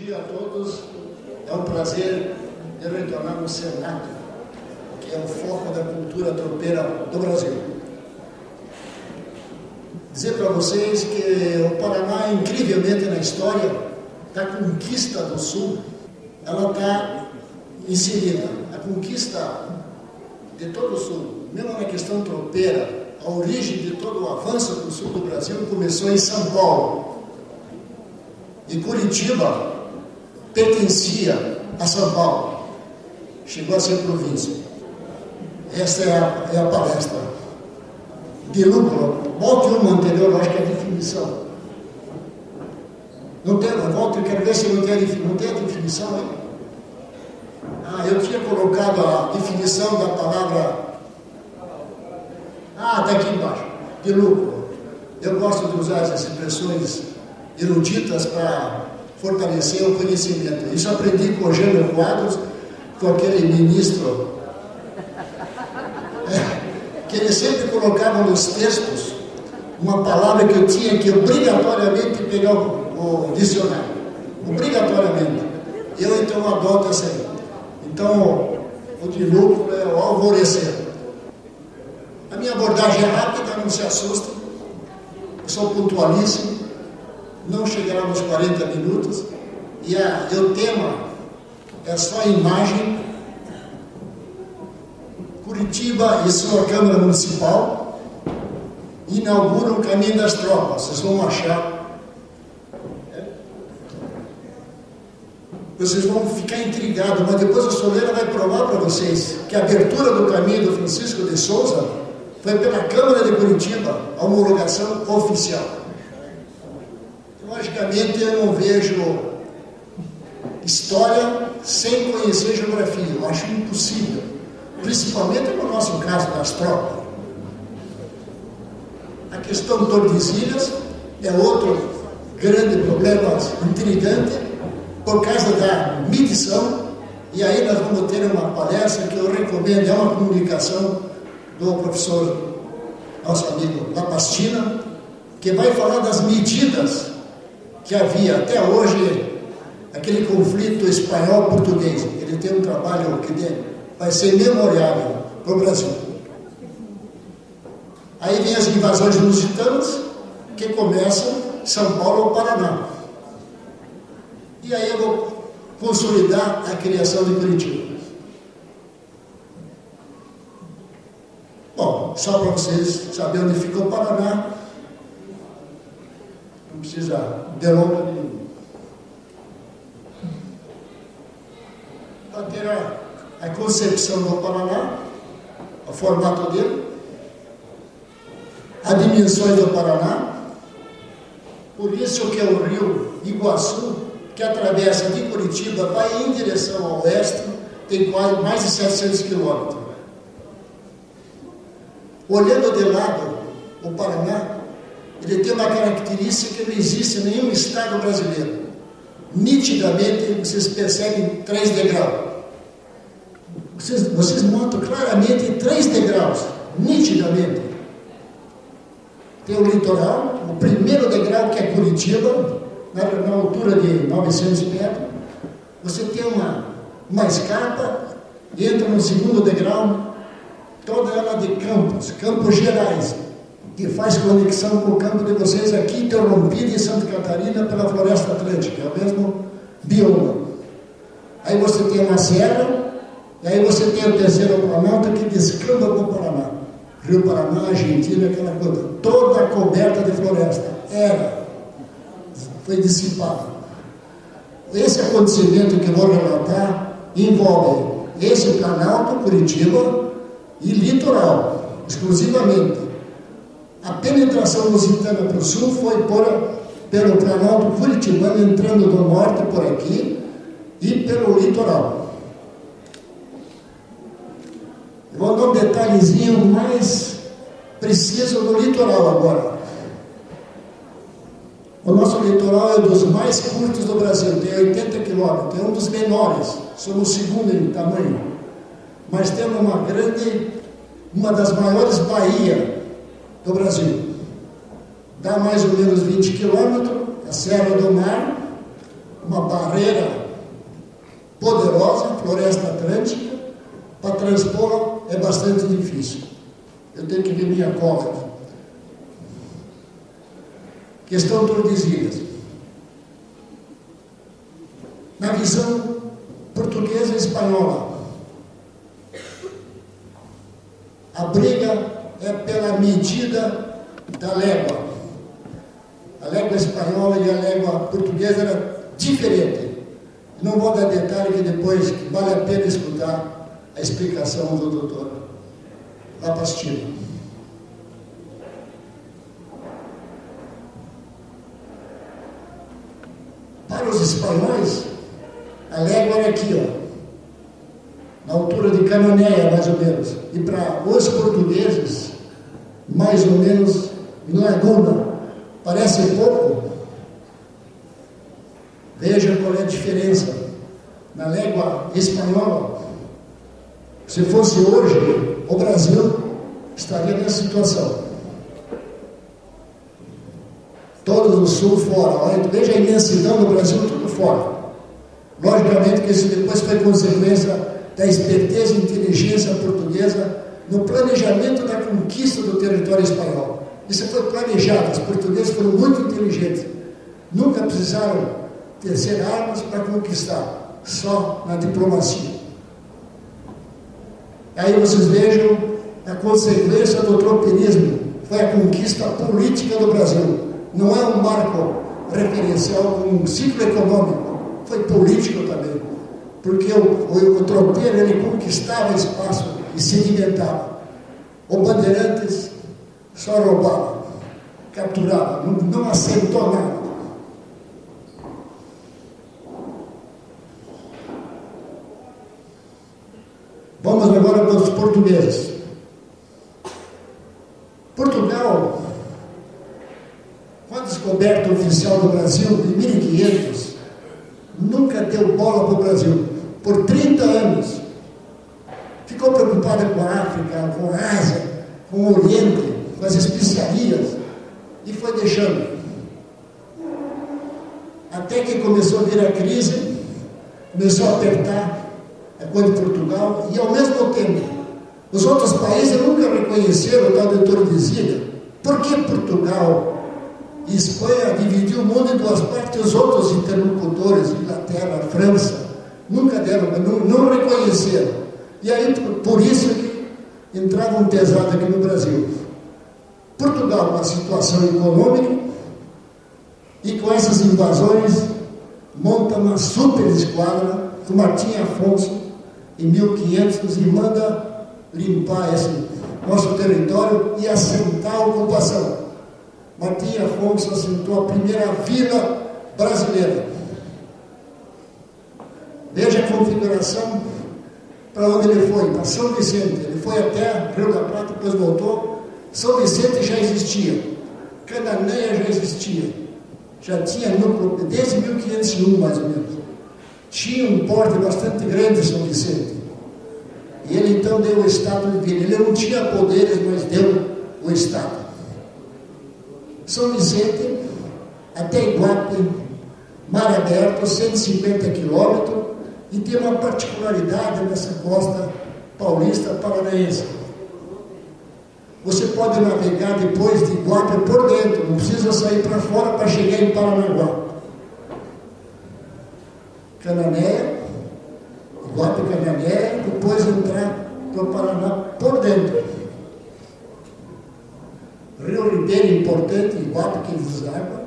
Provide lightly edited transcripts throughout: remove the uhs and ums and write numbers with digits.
dia a todos. É um prazer eu retornar no Senado, que é o foco da cultura tropeira do Brasil. Dizer para vocês que o Paraná, incrivelmente na história da conquista do Sul, ela está inserida. A conquista de todo o Sul, mesmo na questão tropeira, a origem de todo o avanço do Sul do Brasil começou em São Paulo. E Curitiba pertencia a São Paulo. Chegou a ser província. Esta é a palestra. De lucro. Volte uma anterior, acho que é a definição. Não tem, volte, quero ver se não tem a definição aí. Eu tinha colocado a definição da palavra. Está aqui embaixo. De lucro. Eu gosto de usar essas expressões eruditas para fortalecer o conhecimento. Isso aprendi com o Eugênio Quadros, com aquele ministro, que ele sempre colocava nos textos uma palavra que eu tinha que obrigatoriamente pegar o dicionário. Obrigatoriamente. Eu então adoto essa aí. Então, o de lucro é o alvorecer. A minha abordagem é rápida, não se assustem. Eu sou pontualíssimo. Não chegará nos 40 minutos. E o tema é só a imagem. Curitiba e sua Câmara Municipal inauguram o Caminho das Tropas. Vocês vão achar. Vocês vão ficar intrigados, mas depois a Soleira vai provar para vocês que a abertura do caminho do Francisco de Souza foi pela Câmara de Curitiba, a homologação oficial. Logicamente, eu não vejo história sem conhecer geografia. Eu acho impossível. Principalmente no nosso caso das tropas. A questão de Tordesilhas é outro grande problema intrigante por causa da medição. E aí nós vamos ter uma palestra que eu recomendo, é uma comunicação do professor, nosso amigo Lapastina, que vai falar das medidas que havia até hoje, aquele conflito espanhol-português. Ele tem um trabalho que vai ser memorável para o Brasil. Aí vem as invasões lusitanas, que começam em São Paulo ou Paraná. E aí eu vou consolidar a criação de Curitiba. Bom, só para vocês saberem onde fica o Paraná, não precisa delonga nenhuma. Para ter a concepção do Paraná, o formato dele, as dimensões do Paraná, por isso que é o rio Iguaçu, que atravessa de Curitiba, vai em direção ao oeste, tem quase mais de 700 quilômetros. Olhando de lado o Paraná, ele tem uma característica que não existe em nenhum estado brasileiro. Nitidamente, vocês percebem 3 degraus. Vocês notam claramente 3 degraus, nitidamente. Tem o litoral, o primeiro degrau, que é Curitiba, na altura de 900 metros. Você tem uma escarpa, entra no segundo degrau, toda ela de campos gerais, que faz conexão com o campo de vocês aqui, interrompido em Santa Catarina pela Floresta Atlântica, é o mesmo bioma. Aí você tem uma serra, e aí você tem o terceiro planalto que descamba para o Paraná. Rio Paraná, Argentina, aquela coisa, toda coberta de floresta. Foi dissipado. Esse acontecimento que eu vou relatar envolve esse planalto, Curitiba, e litoral, exclusivamente. A penetração lusitana para o sul foi pelo planalto curitibano, entrando do norte por aqui, e pelo litoral. Eu vou dar um detalhezinho mais preciso do litoral agora. O nosso litoral é dos mais curtos do Brasil, tem 80 quilômetros, é um dos menores, somos o segundo em tamanho. Mas temos uma das maiores baías do Brasil. Dá mais ou menos 20 quilômetros, a Serra do Mar, uma barreira poderosa, Floresta Atlântica, para transpor é bastante difícil. Eu tenho que ver minha cola aqui. Questão Tordesilhas. Na visão portuguesa e espanhola, a briga é pela medida da légua. A légua espanhola e a légua portuguesa eram diferentes. Não vou dar detalhe que depois vale a pena escutar a explicação do doutor Lapastino. Para os espanhóis, a légua era aqui, ó, na altura de Cananéia, mais ou menos. E para os portugueses, mais ou menos em Laguna. Parece pouco. Veja qual é a diferença. Na légua espanhola, se fosse hoje, o Brasil estaria nessa situação. Todo o sul fora. Olha, veja a imensidão do Brasil, tudo fora. Logicamente que isso depois foi consequência da esperteza e inteligência portuguesa no planejamento da conquista do território espanhol. Isso foi planejado, os portugueses foram muito inteligentes. Nunca precisaram tecer armas para conquistar, só na diplomacia. Aí vocês vejam a consequência do tropeirismo, foi a conquista política do Brasil. Não é um marco referencial como um ciclo econômico, foi político também, porque o tropeiro ele conquistava espaço e sedimentava. O Bandeirantes só roubava, capturava, não assentou nada. Vamos agora para os portugueses. Portugal, com a descoberta oficial do Brasil em 1500, nunca deu bola para o Brasil. Por 30 anos. Ficou preocupada com a África, com a Ásia, com o Oriente, com as especiarias, e foi deixando. Até que começou a vir a crise, começou a apertar a coisa de Portugal, e ao mesmo tempo, os outros países nunca reconheceram o tal de Tordesilhas. Por que Portugal e Espanha dividiu o mundo em duas partes, os outros interlocutores, Inglaterra, França, nunca deram, não reconheceram. E aí, por isso que entravam pesado aqui no Brasil. Portugal, uma situação econômica, e com essas invasões, monta uma super esquadra com Martim Afonso em 1500 e manda limpar esse nosso território e assentar a ocupação. Martim Afonso assentou a primeira vila brasileira. Veja a configuração para onde ele foi, para São Vicente. Ele foi até Rio da Prata, depois voltou. São Vicente já existia, Cananéia já existia, já tinha núcleo, desde 1501 mais ou menos. Tinha um porte bastante grande São Vicente. E ele então deu o estado de vida. Ele não tinha poderes, mas deu o estado. São Vicente, até Iguape, mar aberto, 150 quilômetros, e tem uma particularidade nessa costa paulista paranaense. Você pode navegar depois de Iguape por dentro, não precisa sair para fora para chegar em Paranaguá. Cananéia, Iguape, Cananéia, depois entrar para o Paraná por dentro. Rio Ribeiro, importante, Iguape que deságua.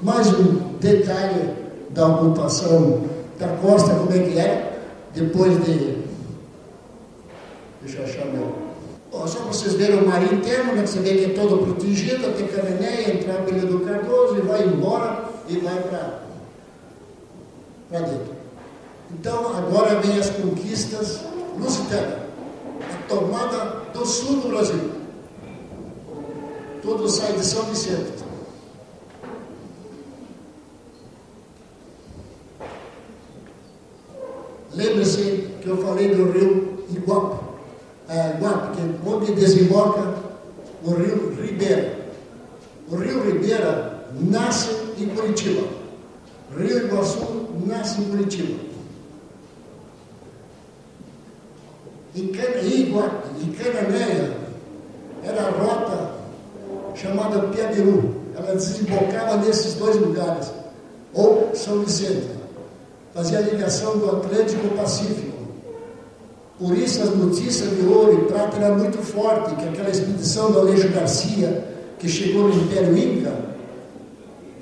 Mais um detalhe da ocupação da costa, como é que é, depois de... Deixa eu achar meu... Bom, só para vocês verem o mar interno, né, que você vê que é todo protegido, até Cananéia, entrar a Ilha do Cardoso e vai embora e vai para dentro. Então, agora vem as conquistas lusitanas, a tomada do sul do Brasil. Tudo sai de São Vicente. Lembre-se que eu falei do rio Iguape, que é onde desemboca o rio Ribeira. O rio Ribeira nasce em Curitiba. Rio Iguaçu nasce em Curitiba. Em Cananéia era a rota chamada Piabiru. Ela desembocava nesses dois lugares, ou São Vicente. Fazia a ligação do Atlântico ao Pacífico. Por isso as notícias de ouro e prata eram muito fortes, que aquela expedição do Aleixo Garcia, que chegou no Império Inca,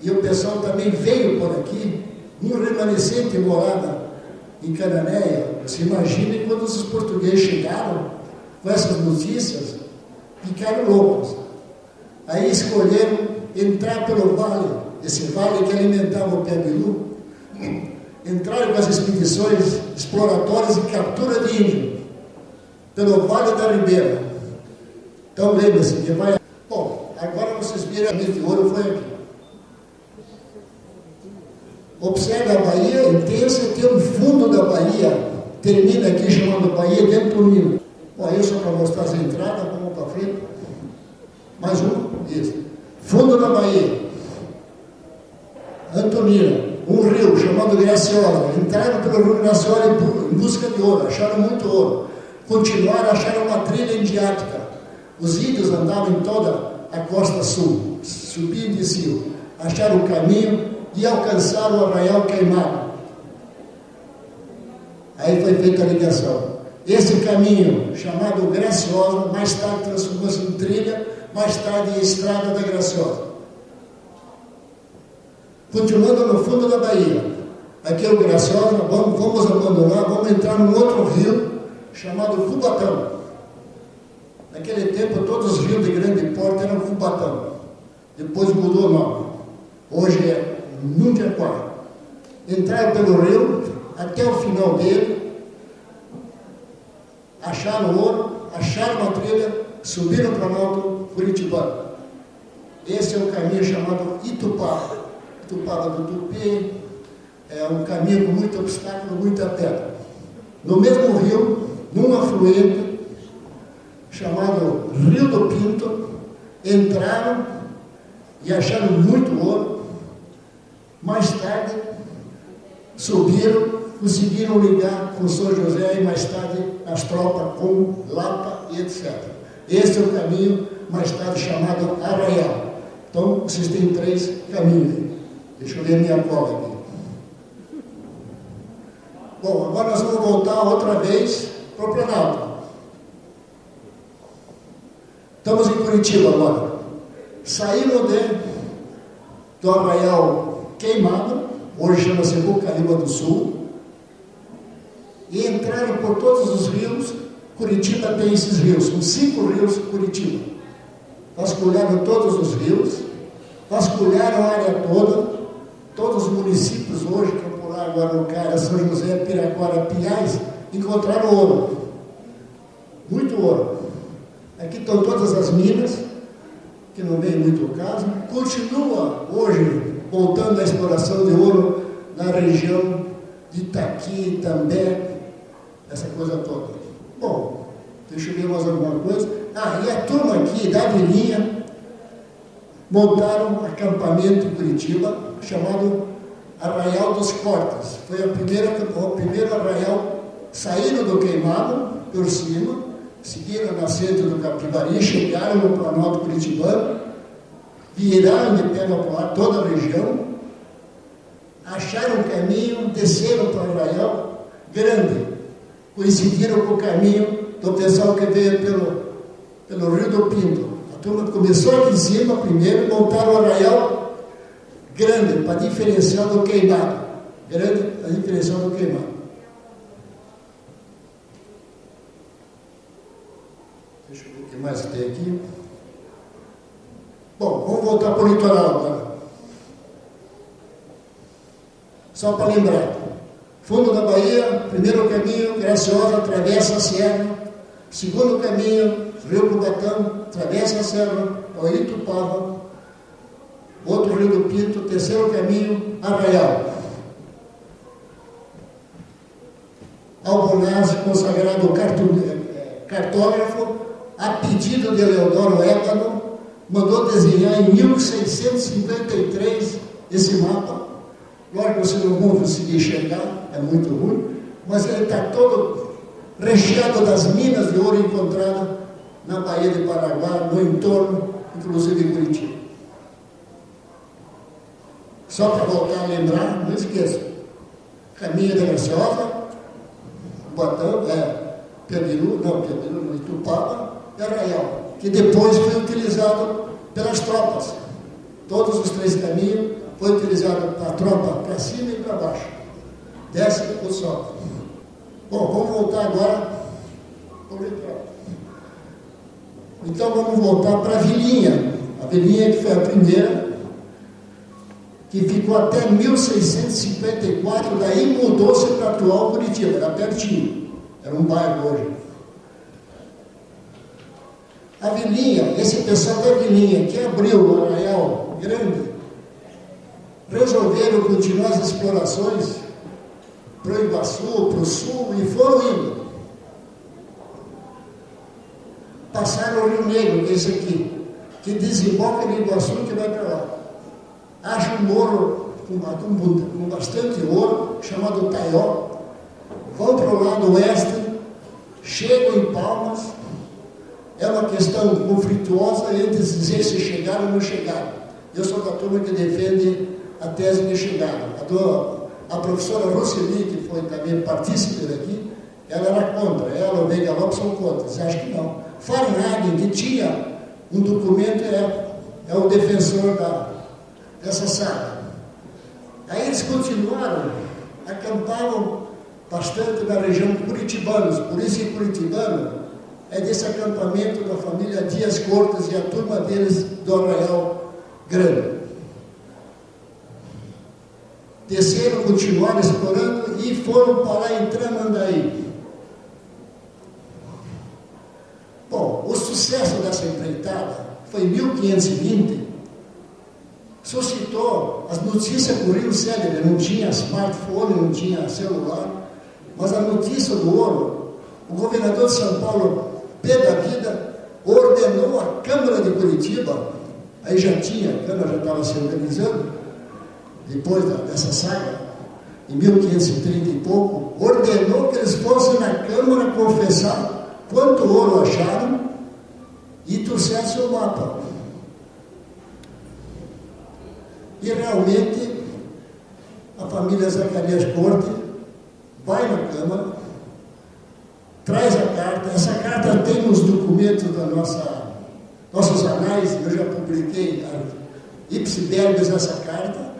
e o pessoal também veio por aqui, um remanescente morava em Cananéia. Você imagina quando os portugueses chegaram com essas notícias, ficaram loucos. Aí escolheram entrar pelo vale, esse vale que alimentava o Piabiru, entraram com as expedições exploratórias e captura de índio, pelo Vale da Ribeira. Então lembre-se que vai... Bom, agora vocês viram a mente de ouro foi aqui. Observe a Bahia intensa, tem um fundo da Bahia, termina aqui chamando Bahia de Antonina. Bom, aí só para mostrar as entradas, vamos para frente. Mais um, isso. Fundo da Bahia, Antonina, um rio chamado Graciosa. Entraram pelo rio Graciosa em busca de ouro, acharam muito ouro. Continuaram, acharam uma trilha indiática. Os índios andavam em toda a costa sul, subiam e desciam. Acharam o caminho e alcançaram o Arraial Queimado. Aí foi feita a ligação. Esse caminho, chamado Graciosa, mais tarde transformou-se em trilha, mais tarde em Estrada da Graciosa. Continuando no fundo da Bahia, aqui é o Graciosa, vamos abandonar, vamos entrar num outro rio, chamado Cubatão. Naquele tempo, todos os rios de grande porte eram Cubatão. Depois mudou o nome. Hoje é Mundiaquara. Entraram pelo rio, até o final dele, acharam ouro, acharam uma trilha, subiram para o Alto Curitibano. Esse é o caminho chamado Itupava. Itupava do Tupi, é um caminho com muito obstáculo, muita pedra. No mesmo rio, num afluente, chamado Rio do Pinto, entraram e acharam muito ouro. Mais tarde, subiram, conseguiram ligar com São José e mais tarde as tropas com Lapa e etc. Este é o caminho mais tarde chamado Arraial. Então, vocês têm três caminhos. Deixa eu ver minha cola aqui. Bom, agora nós vamos voltar outra vez para o Planalto. Estamos em Curitiba agora. Saímos do Arraial Queimado, hoje chama-se Bocariba do Sul, e entraram por todos os rios. Curitiba tem esses rios, são 5 rios Curitiba. Vasculharam todos os rios, vasculharam a área toda, todos os municípios hoje, Campolar, Guarujá, São José, Piraquara, Pinhais, encontraram ouro. Muito ouro. Aqui estão todas as minas, que não vem muito o caso. Continua hoje voltando a exploração de ouro na região de Itaqui, Itambé, essa coisa toda. Bom, deixa eu ver mais alguma coisa. Ah, e a turma aqui da Vilinha montaram um acampamento em Curitiba chamado Arraial dos Cortes. Foi o primeiro arraial. Saíram do Queimado por cima, seguiram a nascente do Capivari, chegaram no Planalto Curitibano, viraram de pé no ar toda a região, acharam um caminho, desceram para o Arraial Grande, coincidiram com o caminho do pessoal que veio pelo Rio do Pinto. A turma começou aqui em cima primeiro, montaram o Arraial Grande, para diferenciar do Queimado. Grande para diferenciar do Queimado. Deixa eu ver o que mais tem aqui. Bom, vamos voltar para o litoral agora. Só para lembrar. Fundo da Bahia, primeiro caminho, Graciosa, atravessa a serra. Segundo caminho, Rio Cubatão, atravessa a serra, para Itupava. Outro Rio do Pinto, terceiro caminho, Arraial. Albonaz, consagrado cartógrafo, a pedido de Eleodoro Ébano, mandou desenhar em 1653 esse mapa. Lógico que vocês não vão conseguir enxergar, é muito ruim, mas ele está todo recheado das minas de ouro encontradas na Baía de Paraguai, no entorno, inclusive em Curitiba. Só para voltar a lembrar, não esqueça, Caminha da Graciosa, Botão, Piabiru, Itupava e Arraial, que depois foi utilizado pelas tropas. Todos os três caminhos foi utilizado para a tropa para cima e para baixo. Desce ou sobe. Bom, vamos voltar agora. Então vamos voltar para a Vilinha. A Vilinha que foi a primeira, que ficou até 1654, daí mudou-se para a atual Curitiba, era pertinho, era um bairro hoje. A Vilinha, esse pessoal da Vilinha, que abriu o Arraial Grande, resolveram continuar as explorações para o Iguaçu, para o sul, e foram indo. Passaram o Rio Negro, que é esse aqui, que desemboca no Iguaçu, que vai para lá. Acha um morro com bastante ouro, chamado Taió, vão para o lado oeste, chegam em Palmas. É uma questão conflituosa entre dizer se chegaram ou não chegaram. Eu sou da turma que defende a tese que chegaram. A professora Roseli, que foi também partícipe daqui, ela era contra, ela e o Veiga Lopes são contra, você acha que não. Fahrenheit, que tinha um documento, é o defensor dessa saga. Aí eles continuaram, acampavam bastante na região de Curitibanos, por isso que Curitibano é desse acampamento da família Dias Cortes e a turma deles do Arraial Grande. Desceram, continuaram explorando e foram parar em Tramandaí. Bom, o sucesso dessa empreitada foi em 1520, suscitou, as notícias corriam célebre, não tinha smartphone, não tinha celular, mas a notícia do ouro, o governador de São Paulo, pé da vida, ordenou a Câmara de Curitiba, aí já tinha, a Câmara já estava se organizando, depois dessa saga, em 1530 e pouco, ordenou que eles fossem na Câmara confessar quanto ouro acharam e trouxessem o mapa. E realmente, a família Zacarias Corte vai na Câmara, traz a carta. Essa carta tem nos documentos da nossos anais, eu já publiquei ipsi verbis essa carta,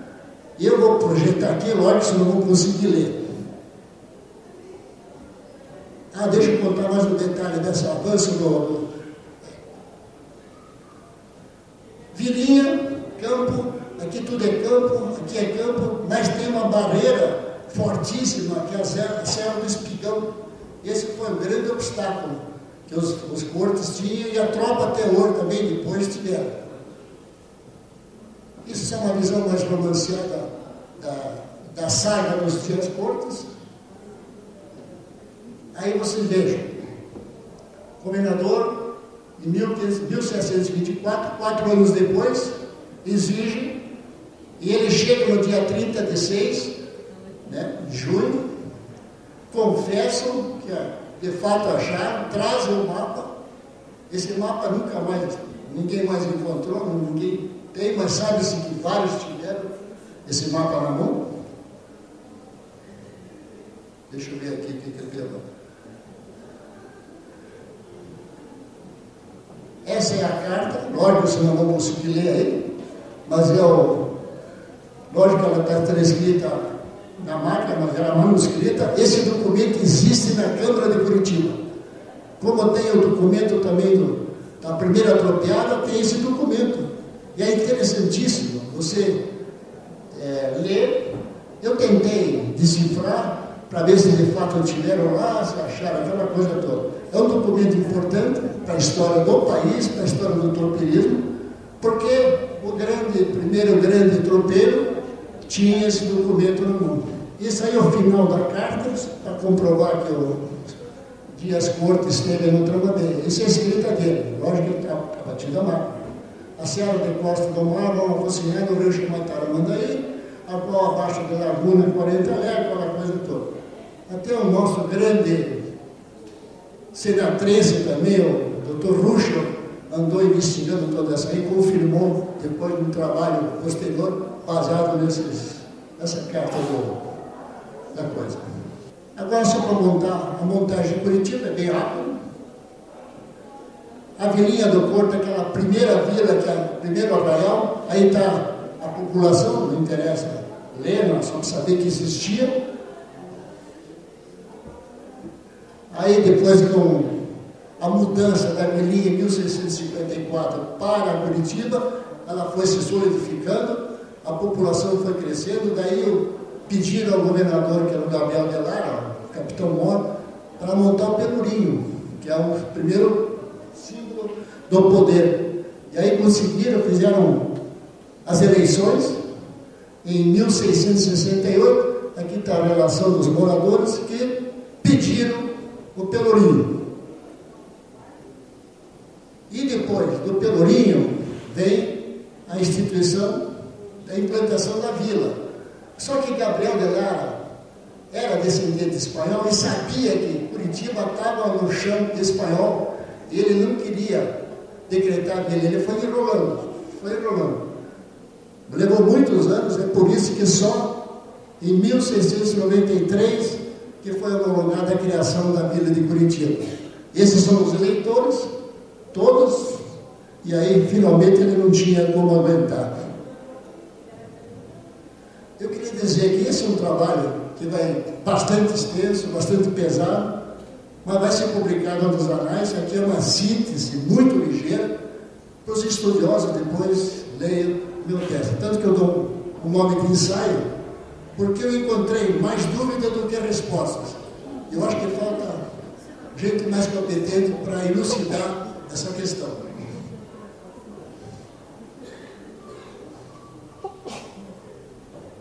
e eu vou projetar aqui, lógico, senão não vou conseguir ler. Deixa eu contar mais um detalhe desse avanço do Vilinha, campo, aqui tudo é campo, aqui é campo, mas tem uma barreira fortíssima, que é a Serra do Espigão. Esse foi um grande obstáculo que os cortes tinham, e a tropa até hoje também depois tiveram. Isso é uma visão mais romanceada da saga dos Dias Cortes. Aí vocês vejam, governador, em 1724, 4 anos depois, exige, e ele chega no dia 30 de 6, de junho, confessam que de fato acharam, trazem o mapa. Esse mapa nunca mais, ninguém mais encontrou, ninguém tem, mas sabe-se que vários tiveram esse mapa na mão. Deixa eu ver aqui o que ele deu. Essa é a carta, lógico, você não vai conseguir ler aí, mas lógico que ela está transcrita na máquina, mas era manuscrita. Esse documento existe na Câmara de Curitiba. Como tem o documento também da primeira tropeada, tem esse documento. E é interessantíssimo você ler. Eu tentei decifrar para ver se de fato tiveram lá, se acharam aquela coisa toda. É um documento importante para a história do país, para a história do tropeirismo, porque o primeiro grande tropeiro tinha esse documento no mundo. Isso aí é o final da carta, para comprovar que o Dias Cortes esteve no Tramandaí. Isso é a escrita dele, lógico que ele está batido a máquina. a Serra de Costa do Mar, vão focinhando o rio chamado Taramandaí, a qual abaixo da laguna 40 léguas, aquela coisa toda. Até o nosso grande senatrense também, o Dr. Ruschel, andou investigando toda essa aí, confirmou, depois de um trabalho posterior, baseado nessa carta da coisa. Agora, só para montar, a montagem de Curitiba é bem rápida. A Vilinha do Porto, aquela primeira vila, que é o primeiro arraial, aí está a população, não interessa ler, nós só saber que existia. Aí depois, com a mudança da Vilinha em 1654 para Curitiba, ela foi se solidificando, a população foi crescendo, daí pediram ao governador, que era o Gabriel de Lara, o capitão Mor, para montar o Pelourinho, que é o primeiro símbolo do poder. E aí conseguiram, fizeram as eleições em 1668, aqui está a relação dos moradores que pediram o Pelourinho. E depois do Pelourinho vem a instituição da implantação da vila. Só que Gabriel de Lara era descendente espanhol e sabia que Curitiba estava no chão espanhol e ele não queria decretar a vila, ele foi enrolando. Levou muitos anos, é por isso que só em 1693 que foi homologada a criação da vila de Curitiba. Esses são os eleitores, todos, e aí finalmente ele não tinha como aguentar. Eu queria dizer que esse é um trabalho que vai bastante extenso, bastante pesado, mas vai ser publicado nos anais. Aqui é uma síntese muito ligeira, para os estudiosos depois leiam meu texto. Tanto que eu dou o nome de ensaio, porque eu encontrei mais dúvidas do que respostas. Eu acho que falta gente mais competente para elucidar essa questão.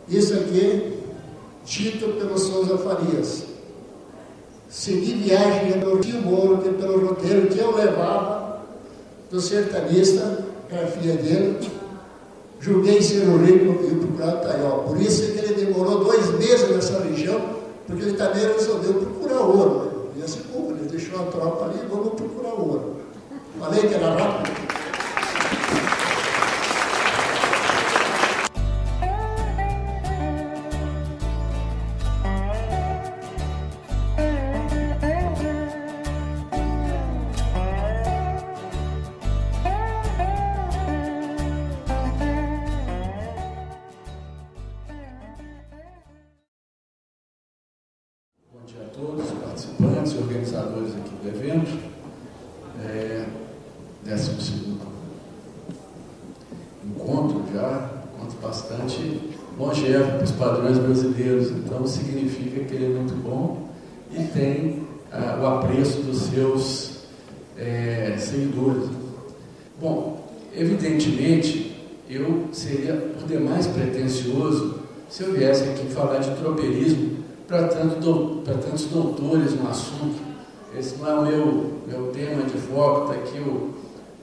Isso aqui, dito pelo Souza Farias. Segui viagem no Rio Moro, que pelo roteiro que eu levava do sertanista, grafia dele, julguei ser o rico e o procurado Taió. Por isso que ele demorou 2 meses nessa região, porque ele também resolveu procurar ouro. E esse povo, ele deixou a tropa ali, vamos procurar ouro. Falei que era rápido. Participantes e organizadores aqui do evento, 12º encontro já, encontro bastante longevo para os padrões brasileiros, então significa que ele é muito bom e tem o apreço dos seus seguidores. Bom, evidentemente, eu seria por demais pretensioso se eu viesse aqui falar de tropeirismo para tantos doutores no assunto. Esse não é o meu tema de foco. Está aqui o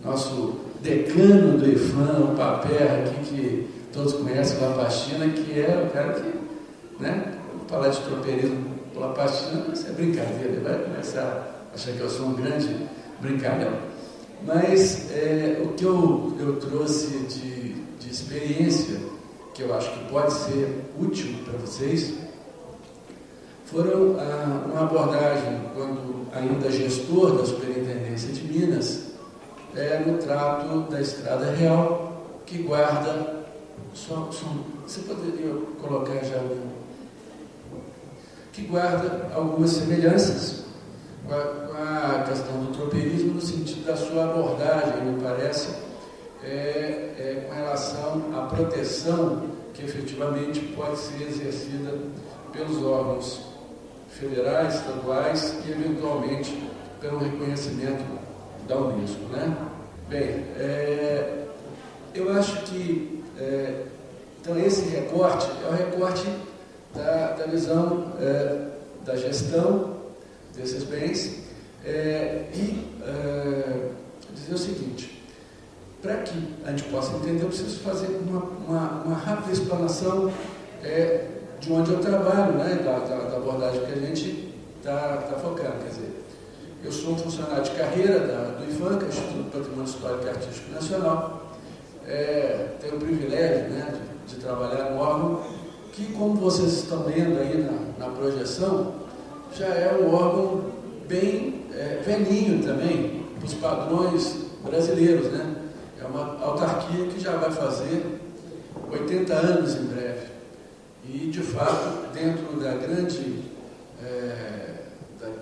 nosso decano do IFAM, o Paper, aqui, que todos conhecem, o Lapastina, que é o cara que, né, falar de tropeirismo com Lapastina, isso é brincadeira, ele vai começar a achar que eu sou um grande brincalhão. Mas o que eu trouxe de experiência, que eu acho que pode ser útil para vocês, foram uma abordagem, quando ainda gestor da Superintendência de Minas, no trato da Estrada Real, que guarda, você poderia colocar já, que guarda algumas semelhanças com a questão do tropeirismo, no sentido da sua abordagem, me parece, com relação à proteção que efetivamente pode ser exercida pelos órgãos federais, estaduais e, eventualmente, pelo reconhecimento da Unesco, né? Bem, eu acho que, então, esse recorte é o recorte da visão da gestão desses bens e dizer o seguinte: Para que a gente possa entender, eu preciso fazer uma rápida explanação de onde eu trabalho, né, da abordagem que a gente está focando. Quer dizer, eu sou um funcionário de carreira do IFAM, que é o Instituto Patrimônio Histórico e Artístico Nacional. Tenho o privilégio, né, de trabalhar no órgão que, como vocês estão vendo aí na projeção, já é um órgão bem velhinho também, para os padrões brasileiros, né? É uma autarquia que já vai fazer 80 anos em breve. E, de fato, dentro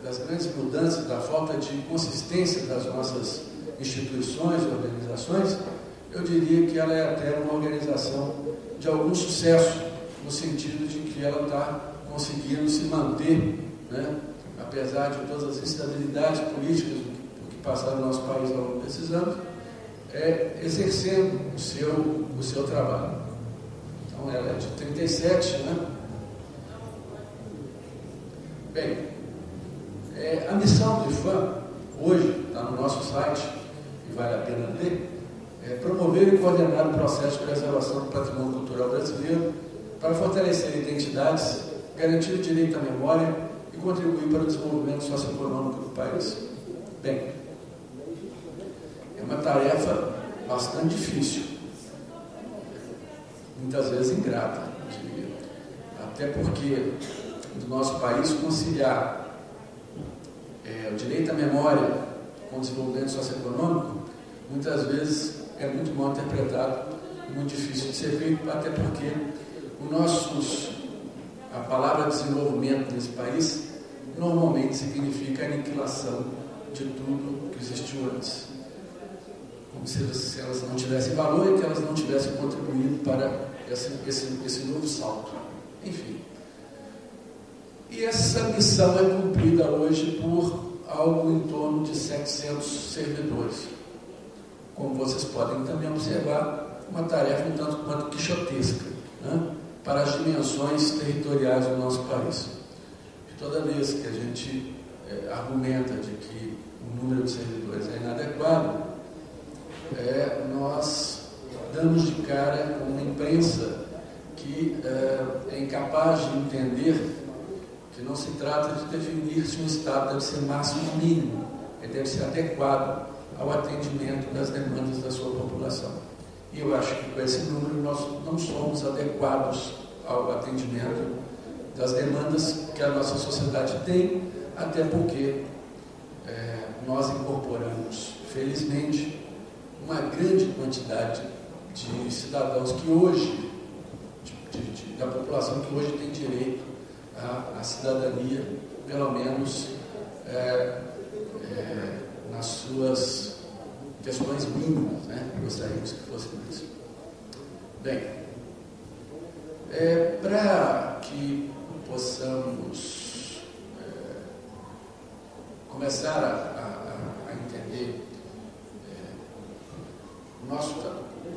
das grandes mudanças, da falta de consistência das nossas instituições e organizações, eu diria que ela é até uma organização de algum sucesso, no sentido de que ela está conseguindo se manter, né, apesar de todas as instabilidades políticas que passaram no nosso país ao longo desses anos, exercendo o seu trabalho. Então, ela é de 37, né? Bem, a missão do IFAM, hoje, está no nosso site, e vale a pena ler, é promover e coordenar o processo de preservação do patrimônio cultural brasileiro para fortalecer identidades, garantir o direito à memória e contribuir para o desenvolvimento socioeconômico do país. Bem, é uma tarefa bastante difícil, muitas vezes ingrata, eu diria. Até porque no nosso país conciliar o direito à memória com o desenvolvimento socioeconômico muitas vezes é muito mal interpretado, muito difícil de ser feito, até porque a palavra desenvolvimento nesse país normalmente significa a aniquilação de tudo que existiu antes, como se elas não tivessem valor e que elas não tivessem contribuído para esse novo salto. Enfim. E essa missão é cumprida hoje por algo em torno de 700 servidores. Como vocês podem também observar, uma tarefa um tanto quanto quixotesca, né, para as dimensões territoriais do nosso país. E toda vez que a gente argumenta de que o número de servidores é inadequado, nós damos de cara com uma imprensa que é incapaz de entender que não se trata de definir se um Estado deve ser máximo ou mínimo, ele deve ser adequado ao atendimento das demandas da sua população. E eu acho que com esse número nós não somos adequados ao atendimento das demandas que a nossa sociedade tem, até porque nós incorporamos, felizmente, uma grande quantidade de cidadãos que hoje, da população que hoje tem direito à cidadania, pelo menos nas suas questões mínimas, né? Gostaríamos que fosse isso. Bem, para que possamos começar a entender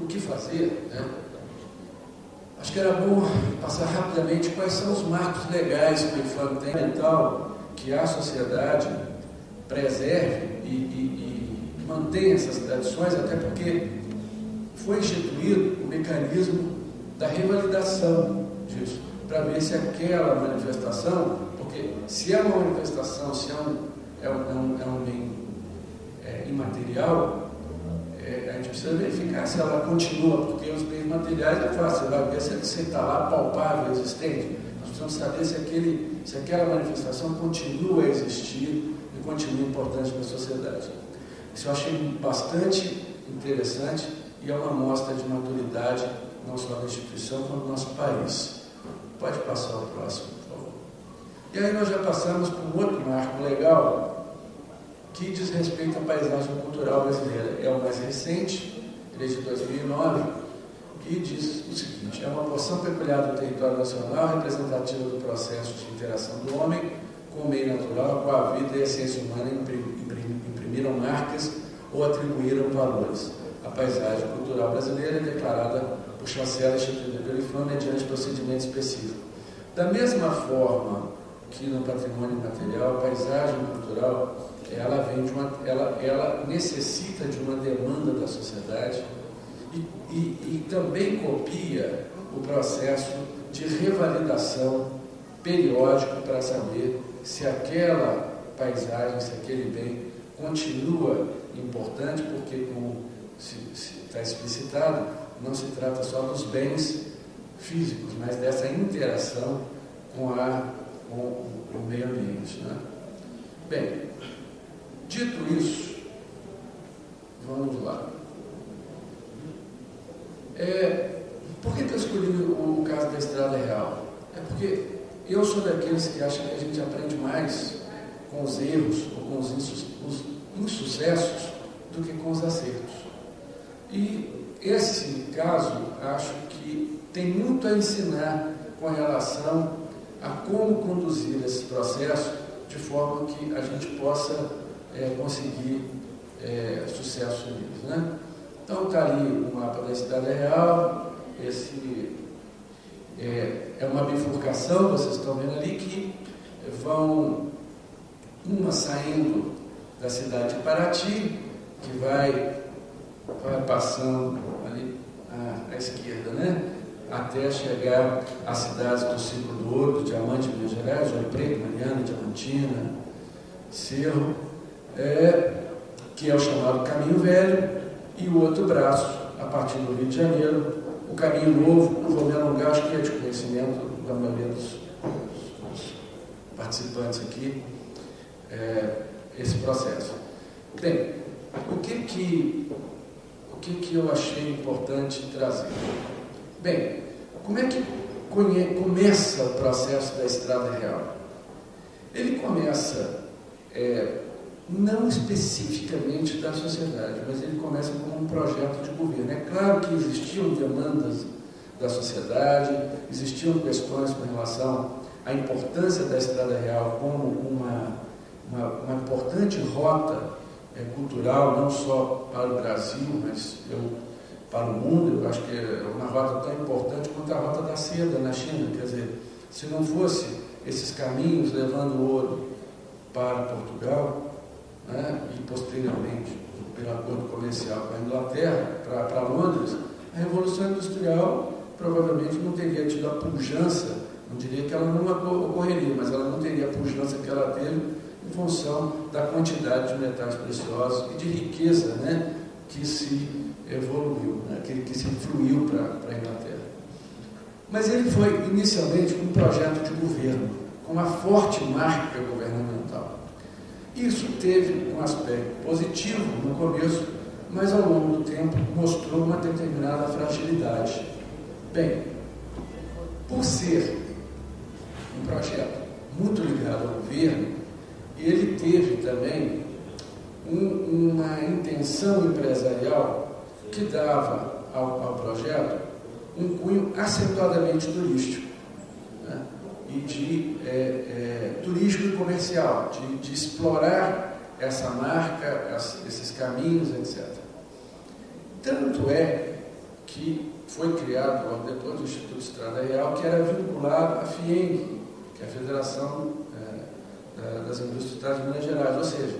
o que fazer, né? Acho que era bom passar rapidamente quais são os marcos legais que o IFAM tem, fundamental que a sociedade preserve e mantenha essas tradições, até porque foi instituído o mecanismo da revalidação disso, para ver se aquela manifestação, porque se é uma manifestação, se é um bem imaterial, a gente precisa verificar se ela continua, porque os bens materiais é fácil, você vai ver se está lá palpável, existente. Nós precisamos saber se aquela manifestação continua a existir e continua importante para a sociedade. Isso eu achei bastante interessante e é uma mostra de maturidade, não só da instituição, como do nosso país. Pode passar o próximo, por favor. E aí nós já passamos por um outro marco legal, que diz respeito à paisagem cultural brasileira. É o mais recente, ele é de 2009, e diz o seguinte: é uma porção peculiar do território nacional, representativa do processo de interação do homem com o meio natural, com a vida e a essência humana imprimiram marcas ou atribuíram valores. A paisagem cultural brasileira é declarada por chancela instituída pelo IFAM mediante procedimento específico. Da mesma forma que no patrimônio material, a paisagem cultural, ela necessita de uma demanda da sociedade e também copia o processo de revalidação periódico para saber se aquela paisagem, se aquele bem continua importante, porque, como está explicitado, não se trata só dos bens físicos, mas dessa interação com o meio ambiente, né? Bem, dito isso, vamos lá. Por que eu escolhi o caso da Estrada Real? É porque eu sou daqueles que acham que a gente aprende mais com os erros ou com os insucessos do que com os acertos. E esse caso, acho que tem muito a ensinar com relação a como conduzir esse processo de forma que a gente possa conseguir sucesso neles, né? Então está ali o mapa da Estrada Real, esse é uma bifurcação, vocês estão vendo ali, que vão uma saindo da cidade de Paraty, que vai passando ali à esquerda, né? Até chegar às cidades do Círculo do Ouro, do Diamante, Minas Gerais, Ouro Preto, Mariana, Diamantina, Cerro, que é o chamado Caminho Velho, e o outro braço, a partir do Rio de Janeiro, o Caminho Novo. Não vou me alongar, acho que é de conhecimento da maioria dos participantes aqui, esse processo. Bem, o que eu achei importante trazer? Bem, como é que começa o processo da Estrada Real? Ele começa não especificamente da sociedade, mas ele começa como um projeto de governo. É claro que existiam demandas da sociedade, existiam questões com relação à importância da Estrada Real como uma importante rota cultural, não só para o Brasil, mas para o mundo. Eu acho que é uma rota tão importante quanto a rota da seda na China. Quer dizer, se não fosse esses caminhos levando ouro para Portugal, né, e posteriormente pelo acordo comercial com a Inglaterra para Londres, a Revolução Industrial provavelmente não teria tido a pujança, não diria que ela não ocorreria, mas ela não teria a pujança que ela teve em função da quantidade de metais preciosos e de riqueza, né, que se evoluiu, né, que se fluiu para a Inglaterra. Mas ele foi inicialmente um projeto de governo, com uma forte marca governamental. Isso teve um aspecto positivo no começo, mas ao longo do tempo mostrou uma determinada fragilidade. Bem, por ser um projeto muito ligado ao governo, ele teve também uma intenção empresarial que dava ao projeto um cunho acentuadamente turístico, né? E turístico e comercial, de explorar essa marca, esses caminhos, etc. Tanto é que foi criado, depois do Instituto Estrada Real, que era vinculado à FIENG, que é a Federação das Indústrias de Minas Gerais. Ou seja,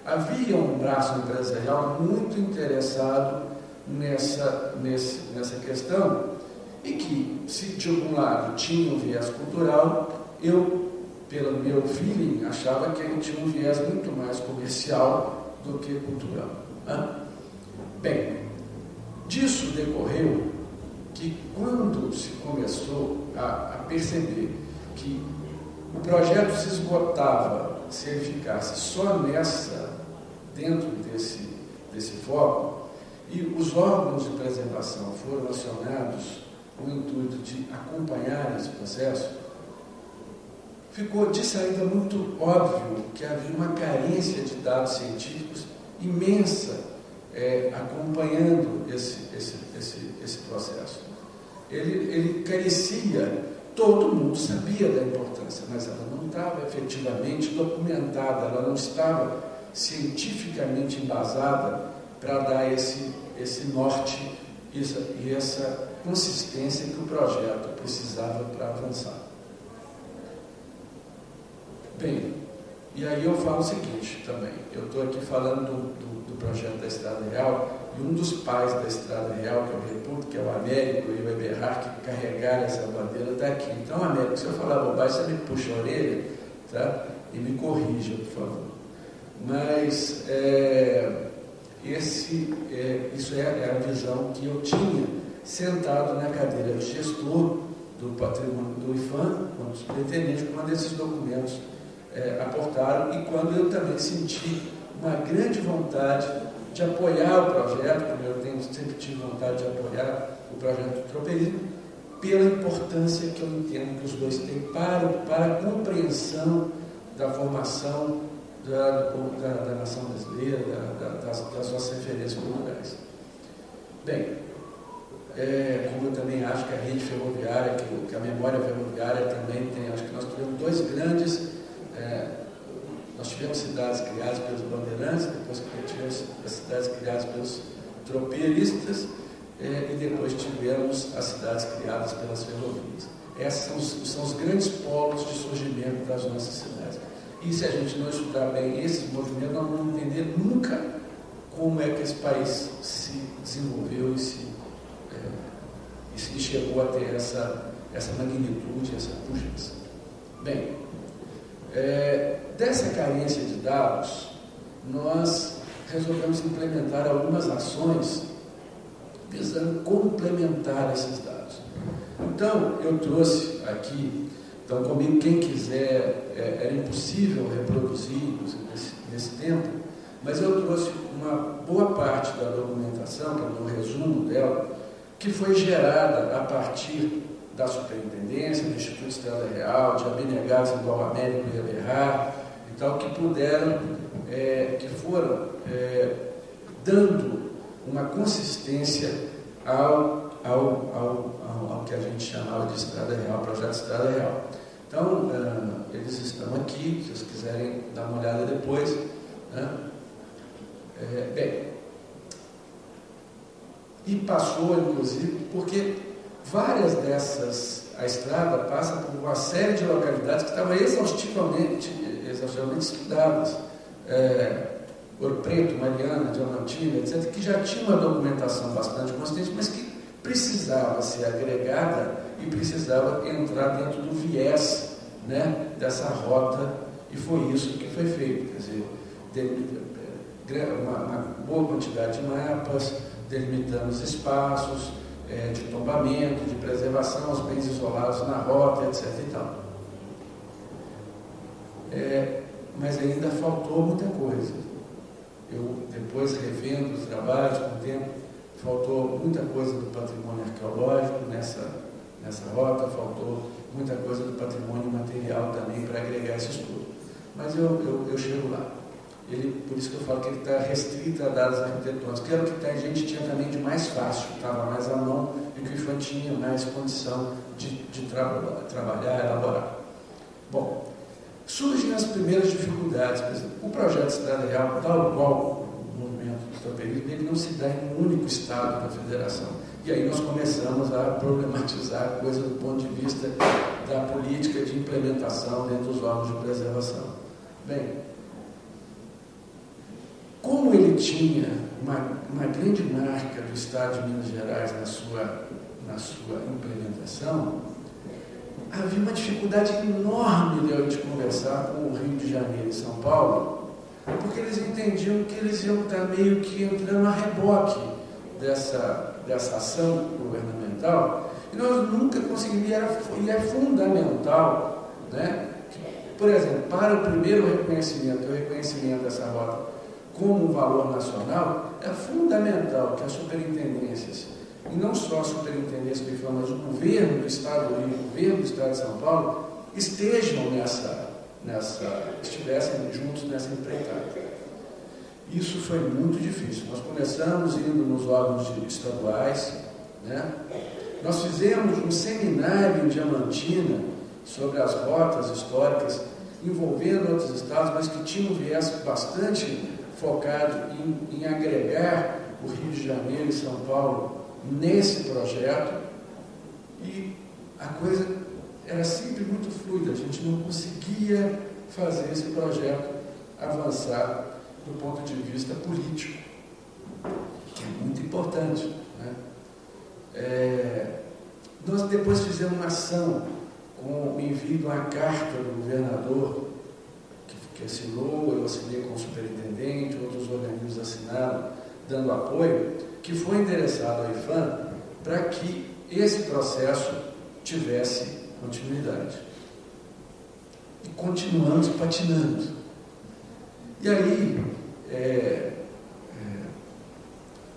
havia um braço empresarial muito interessado nessa questão, e que, se de algum lado tinha um viés cultural, eu, pelo meu feeling, achava que ele tinha um viés muito mais comercial do que cultural, né? Bem, disso decorreu que, quando se começou a perceber que o projeto se esgotava se ele ficasse só dentro desse foco, e os órgãos de preservação foram acionados com o intuito de acompanhar esse processo, ficou de saída muito óbvio que havia uma carência de dados científicos imensa acompanhando esse processo. Ele carecia, todo mundo sabia da importância, mas ela não estava efetivamente documentada, ela não estava cientificamente embasada para dar esse norte e essa consistência que o projeto precisava para avançar. E aí eu falo o seguinte também, eu estou aqui falando do projeto da Estrada Real, e um dos pais da Estrada Real, que é o Reputo, que é o Américo e o Eberhard, que carregaram essa bandeira daqui. Então, Américo, se eu falar bobagem, você me puxa a orelha, tá? E me corrija, por favor. Mas isso é a visão que eu tinha sentado na cadeira de gestor do patrimônio do IPHAN, quando os pretendentes, quando esses documentos aportaram e quando eu também senti uma grande vontade de apoiar o projeto, como eu sempre tive vontade de apoiar o projeto do tropeirismo, pela importância que eu entendo que os dois têm para a compreensão da formação da nação brasileira, das nossas referências culturais. Bem, como eu também acho que a rede ferroviária, que a memória ferroviária também tem, acho que nós tivemos dois grandes, nós tivemos cidades criadas pelos bandeirantes, depois tivemos as cidades criadas pelos tropeiristas, e depois tivemos as cidades criadas pelas ferrovias. Esses são os grandes polos de surgimento das nossas cidades. E se a gente não estudar bem esses movimentos, nós não vamos entender nunca como é que esse país se desenvolveu e se chegou a ter essa magnitude, essa pujança. Bem, dessa carência de dados, nós resolvemos implementar algumas ações visando complementar esses dados. Então, eu trouxe aqui, então comigo quem quiser, era impossível reproduzir nesse tempo, mas eu trouxe uma boa parte da documentação, que é o resumo dela, que foi gerada a partir da Superintendência, do Instituto Estrada Real, de abnegados igual Américo e Eberhard, e tal, que puderam, que foram dando uma consistência ao que a gente chamava de Estrada Real, projeto Estrada Real. Então, eles estão aqui, se vocês quiserem dar uma olhada depois. Né? Bem, e passou, inclusive, porque várias a estrada passa por uma série de localidades que estavam exaustivamente estudadas. Ouro Preto, Mariana, Diamantina, etc., que já tinha uma documentação bastante consistente, mas que precisava ser agregada e precisava entrar dentro do viés, né, dessa rota, e foi isso que foi feito. Quer dizer, uma boa quantidade de mapas, delimitando os espaços de tombamento, de preservação, os bens isolados na rota, etc. e tal. Mas ainda faltou muita coisa. Eu, depois, revendo os trabalhos com o tempo, faltou muita coisa do patrimônio arqueológico nessa rota, faltou muita coisa do patrimônio material também para agregar esse estudo. Mas eu chego lá. Por isso que eu falo que ele está restrito a dados arquitetônicos, que era o que a gente tinha também de mais fácil, estava mais à mão, e que o IPHAN tinha mais condição de trabalhar, elaborar. Bom, surgem as primeiras dificuldades. Por exemplo, o projeto Estrada Real, tal qual o movimento do tropeirismo, ele não se dá em um único estado da federação. E aí nós começamos a problematizar a coisa do ponto de vista da política de implementação dentro dos órgãos de preservação. Bem, como ele tinha uma grande marca do Estado de Minas Gerais na sua implementação, havia uma dificuldade enorme de conversar com o Rio de Janeiro e São Paulo, porque eles entendiam que eles iam estar meio que entrando a reboque dessa ação governamental, e nós nunca conseguimos, e é fundamental, né? Por exemplo, para o primeiro reconhecimento, o reconhecimento dessa rota como um valor nacional, é fundamental que as superintendências, e não só a superintendência do IPHAN, mas o governo do Estado do Rio, o governo do Estado de São Paulo, estejam estivessem juntos nessa empreitada. Isso foi muito difícil. Nós começamos indo nos órgãos estaduais, né? Nós fizemos um seminário em Diamantina sobre as rotas históricas, envolvendo outros estados, mas que tinha um viés bastante focado em agregar o Rio de Janeiro e São Paulo nesse projeto, e a coisa era sempre muito fluida, a gente não conseguia fazer esse projeto avançar do ponto de vista político, que é muito importante, né? Nós depois fizemos uma ação com o envio de uma carta do governador, que assinou, eu assinei com o superintendente, outros organismos assinaram, dando apoio, que foi endereçado ao IPHAN para que esse processo tivesse continuidade. E continuamos patinando. E aí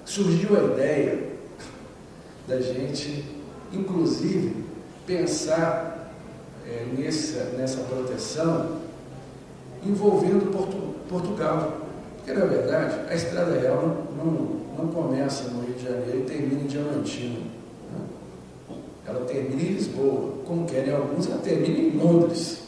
surgiu a ideia da gente, inclusive, pensar nessa proteção envolvendo Portugal. Porque, na verdade, a Estrada Real não começa no Rio de Janeiro e termina em Diamantino, né? Ela termina em Lisboa, como querem alguns, ela termina em Londres.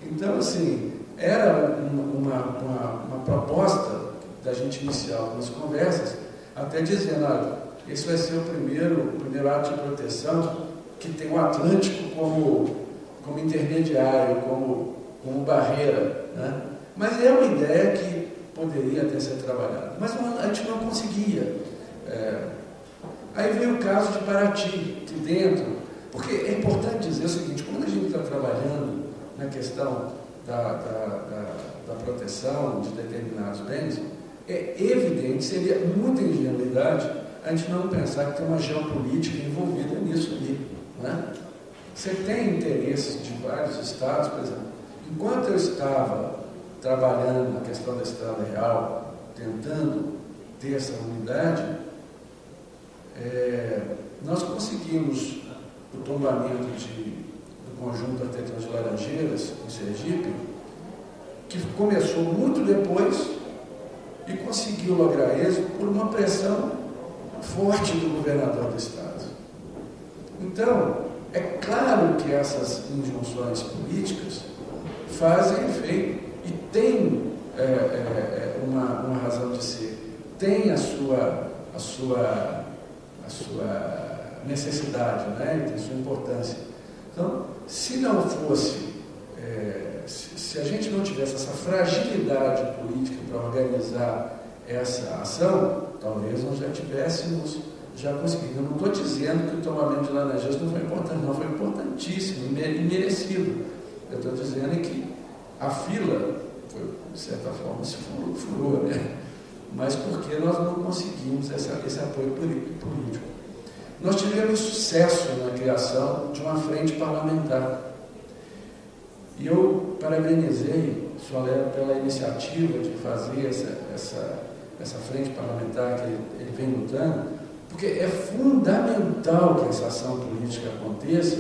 Então, assim, era uma proposta da gente iniciar algumas conversas, até dizendo, olha, esse vai ser o primeiro ato de proteção que tem o Atlântico como intermediário, como barreira, né? Mas é uma ideia que poderia até ser trabalhada, mas a gente não conseguia. Aí veio o caso de Paraty, que dentro, porque é importante dizer o seguinte, quando a gente está trabalhando na questão da proteção de determinados bens, é evidente, seria muita ingenuidade a gente não pensar que tem uma geopolítica envolvida nisso ali, né? Você tem interesses de vários estados, por exemplo. Enquanto eu estava trabalhando na questão da Estrada Real, tentando ter essa unidade, nós conseguimos o tombamento do conjunto arquitetônico de Laranjeiras, em Sergipe, que começou muito depois e conseguiu lograr êxito por uma pressão forte do governador do estado. Então, é claro que essas injunções políticas fazem efeito e tem uma razão de ser, tem a sua necessidade, né? E tem sua importância. Então, se não fosse, se a gente não tivesse essa fragilidade política para organizar essa ação, talvez nós já tivéssemos conseguido. Eu não estou dizendo que o tombamento de Laranjeiras não foi importante, não, foi importantíssimo e merecido. Eu estou dizendo que a fila, foi, de certa forma, se furou, né? Mas porque nós não conseguimos esse apoio político. Nós tivemos sucesso na criação de uma frente parlamentar. E eu parabenizei o Soler pela iniciativa de fazer essa frente parlamentar que ele vem lutando, porque é fundamental que essa ação política aconteça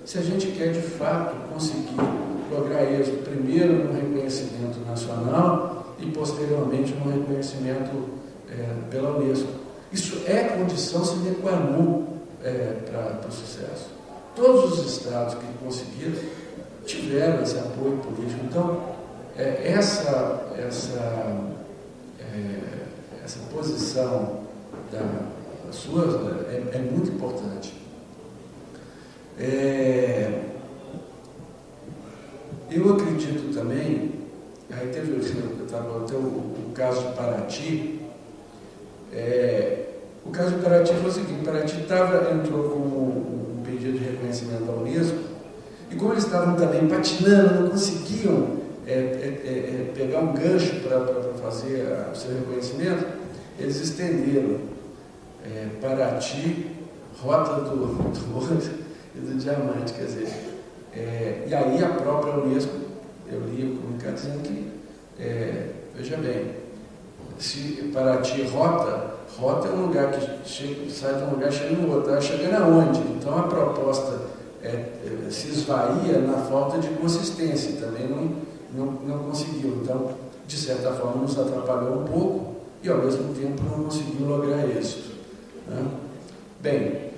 se a gente quer, de fato, conseguir lograr êxito, primeiro no reconhecimento nacional e, posteriormente, no reconhecimento pela Unesco. Isso é condição sine qua non para o sucesso. Todos os estados que conseguiram tiveram esse apoio político. Então, essa posição da sua é muito importante. Eu acredito também, aí teve até o caso de Paraty. O caso de Paraty foi o seguinte: Paraty entrou com um pedido de reconhecimento da Unesco, e como eles estavam também patinando, não conseguiam pegar um gancho para fazer o seu reconhecimento, eles estenderam Paraty, Rota do Ouro e do Diamante, quer dizer, e aí a própria Unesco, eu li o comunicado dizendo que, veja bem, se Paraty Rota é um lugar que sai de um lugar e chega no outro, está chegando aonde? Então a proposta se esvaía na falta de consistência, também não conseguiu. Então, de certa forma, nos atrapalhou um pouco e, ao mesmo tempo, não conseguiu lograr êxito, né? Bem,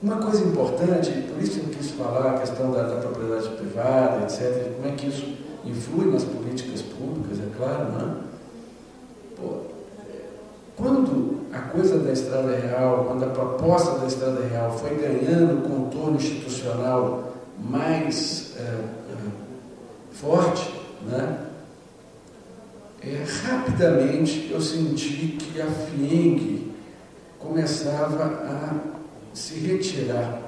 uma coisa importante, por isso eu quis falar a questão da propriedade privada, etc., como é que isso influi nas políticas públicas, é claro, né? Quando a coisa da Estrada Real, quando a proposta da Estrada Real foi ganhando contorno institucional mais forte, né? Rapidamente eu senti que a FIENG começava a se retirar.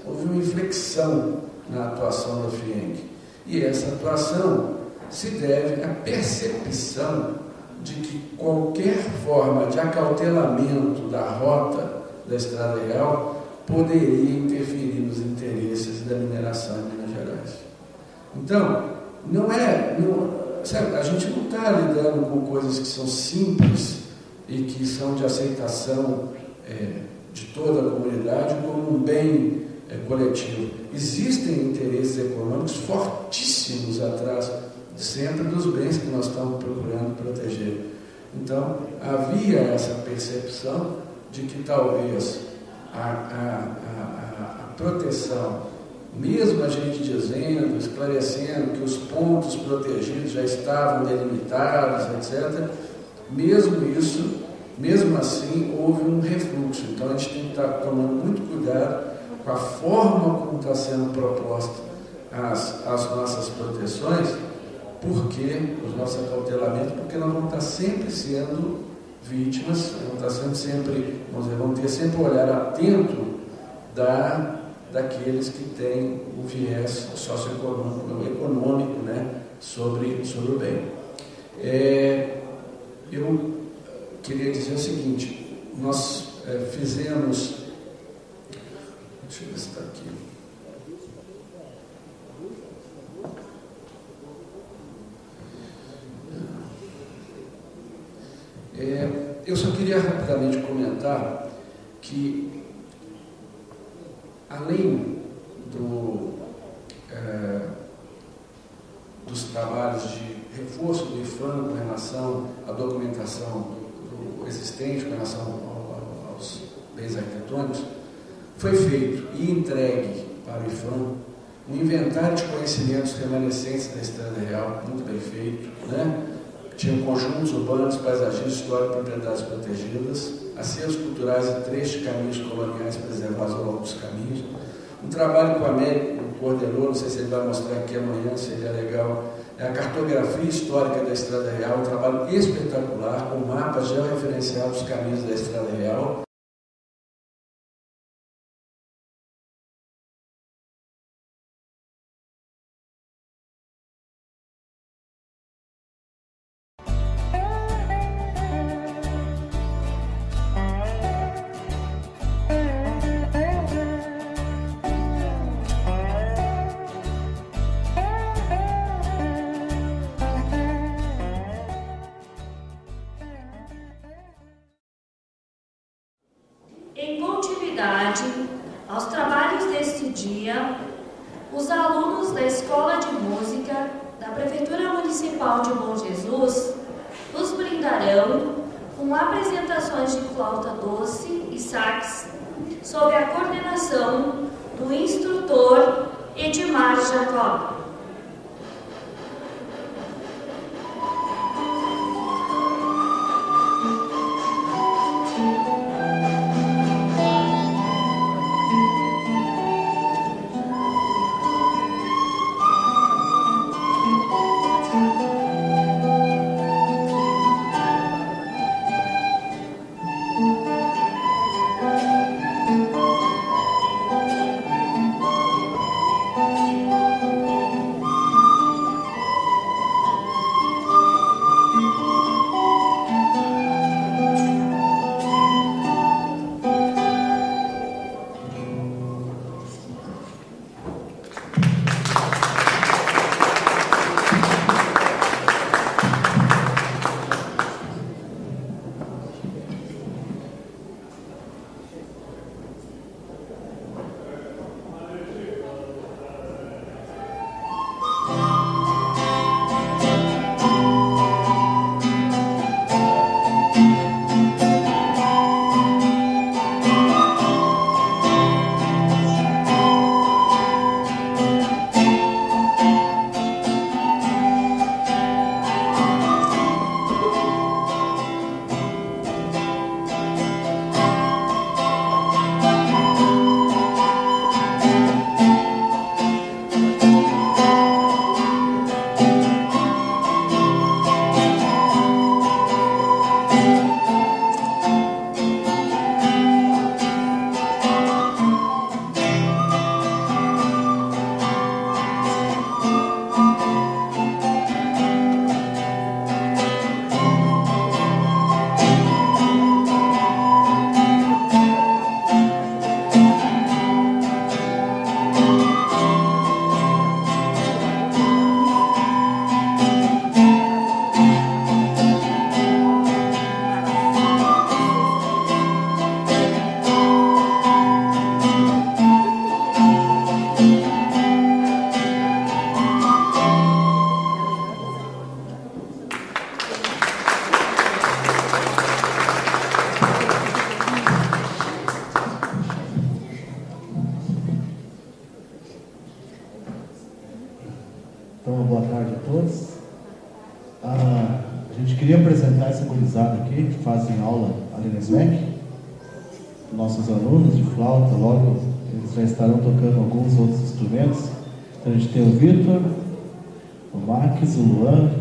Houve uma inflexão na atuação da FIENG. E essa atuação se deve à percepção de que qualquer forma de acautelamento da rota da Estrada Real poderia interferir nos interesses da mineração em Minas Gerais. Então, sabe, a gente não está lidando com coisas que são simples e que são de aceitação de toda a comunidade como um bem coletivo. Existem interesses econômicos fortíssimos atrás sempre dos bens que nós estamos procurando proteger. Então, havia essa percepção de que talvez a proteção, mesmo a gente dizendo, esclarecendo que os pontos protegidos já estavam delimitados, etc., mesmo assim, houve um refluxo. Então, a gente tem que estar tomando muito cuidado com a forma como está sendo proposta as nossas proteções, porque os nossos acautelamentos, porque nós vamos estar sempre sendo vítimas, vamos ter sempre um olhar atento daqueles que têm o viés socioeconômico, né, sobre o bem. Eu queria dizer o seguinte: nós fizemos, deixa eu ver se está aqui. Eu só queria rapidamente comentar que, além dos trabalhos de reforço do IPHAN com relação à documentação do existente, com relação aos bens arquitetônicos, foi feito e entregue para o IPHAN um inventário de conhecimentos remanescentes da Estrada Real, muito bem feito, né? Tinha conjuntos urbanos, paisagistas, história e propriedades protegidas, acervos culturais e trechos de caminhos coloniais preservados ao longo dos caminhos. Um trabalho que o Américo coordenou, não sei se ele vai mostrar aqui amanhã, seria legal, é a cartografia histórica da Estrada Real, um trabalho espetacular, com mapas georreferenciados dos caminhos da Estrada Real. Em continuidade aos trabalhos deste dia, os alunos da Escola de Música da Prefeitura Municipal de Bom Jesus nos brindarão com apresentações de flauta doce e sax sob a coordenação do instrutor Edmar Jacob. queria apresentar essa gurizada aqui, que fazem aula ali na SMEC, nossos alunos de flauta. Logo eles já estarão tocando alguns outros instrumentos. Então a gente tem o Vitor, o Max, o Luan,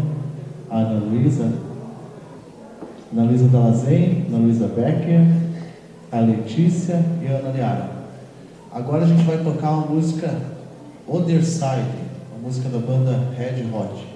a Ana Luísa Dalazen, Ana Luísa Becker, a Letícia e a Ana Liara. Agora a gente vai tocar uma música Other Side, uma música da banda Red Hot.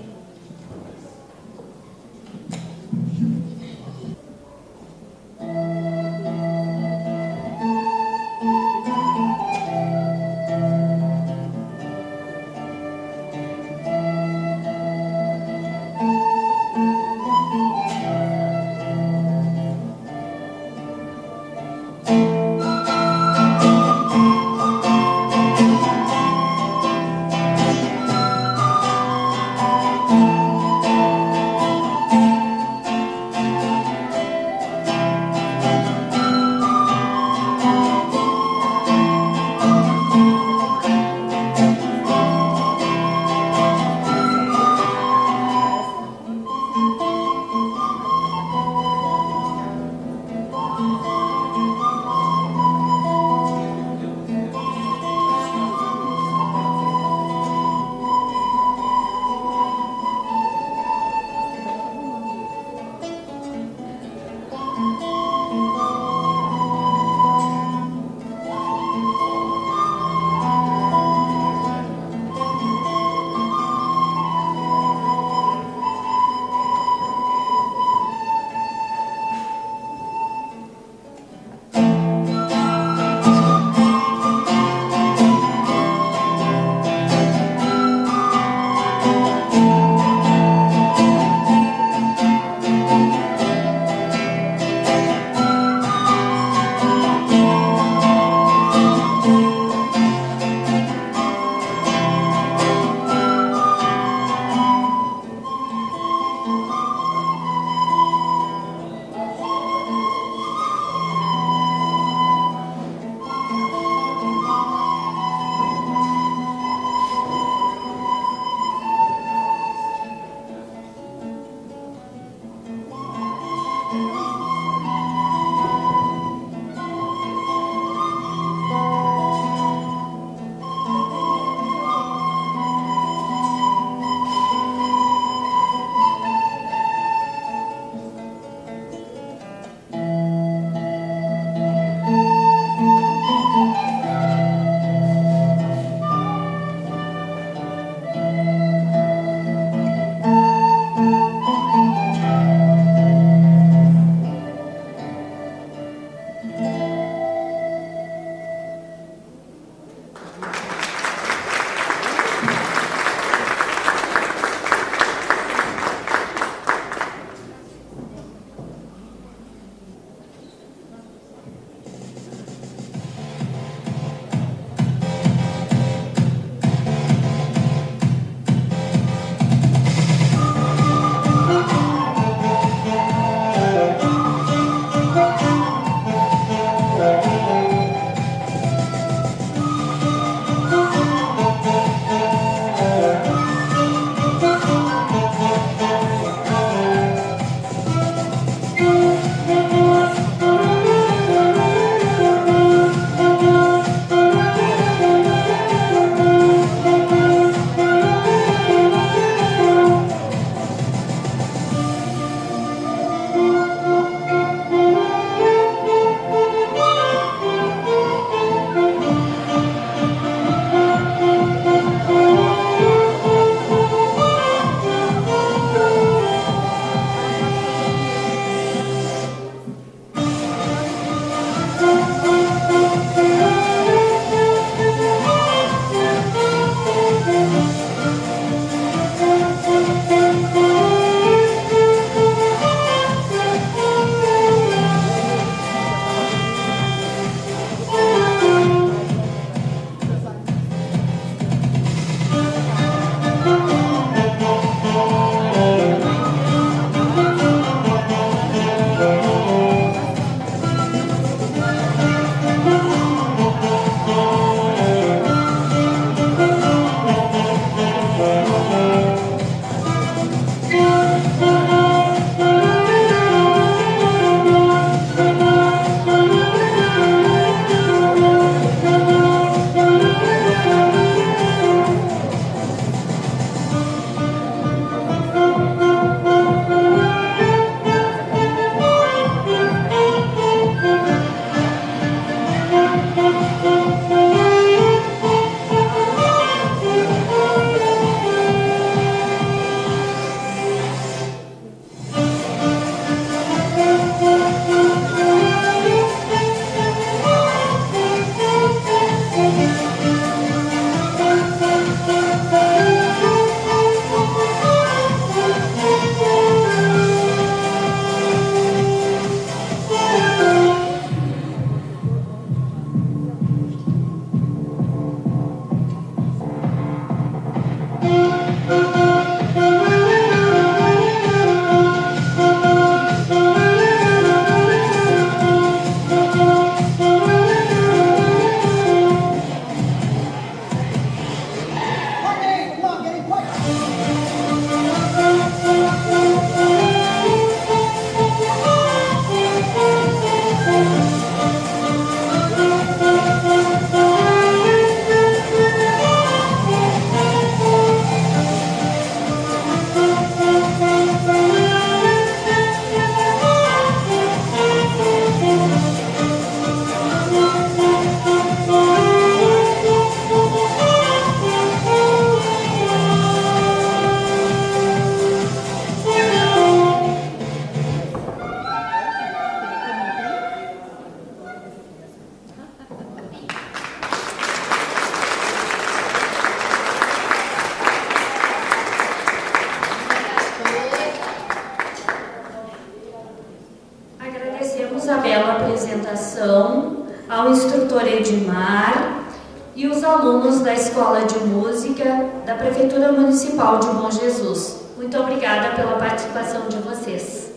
agradecemos a bela apresentação ao instrutor Edmar e os alunos da Escola de Música da Prefeitura Municipal de Bom Jesus. Muito obrigada pela participação de vocês.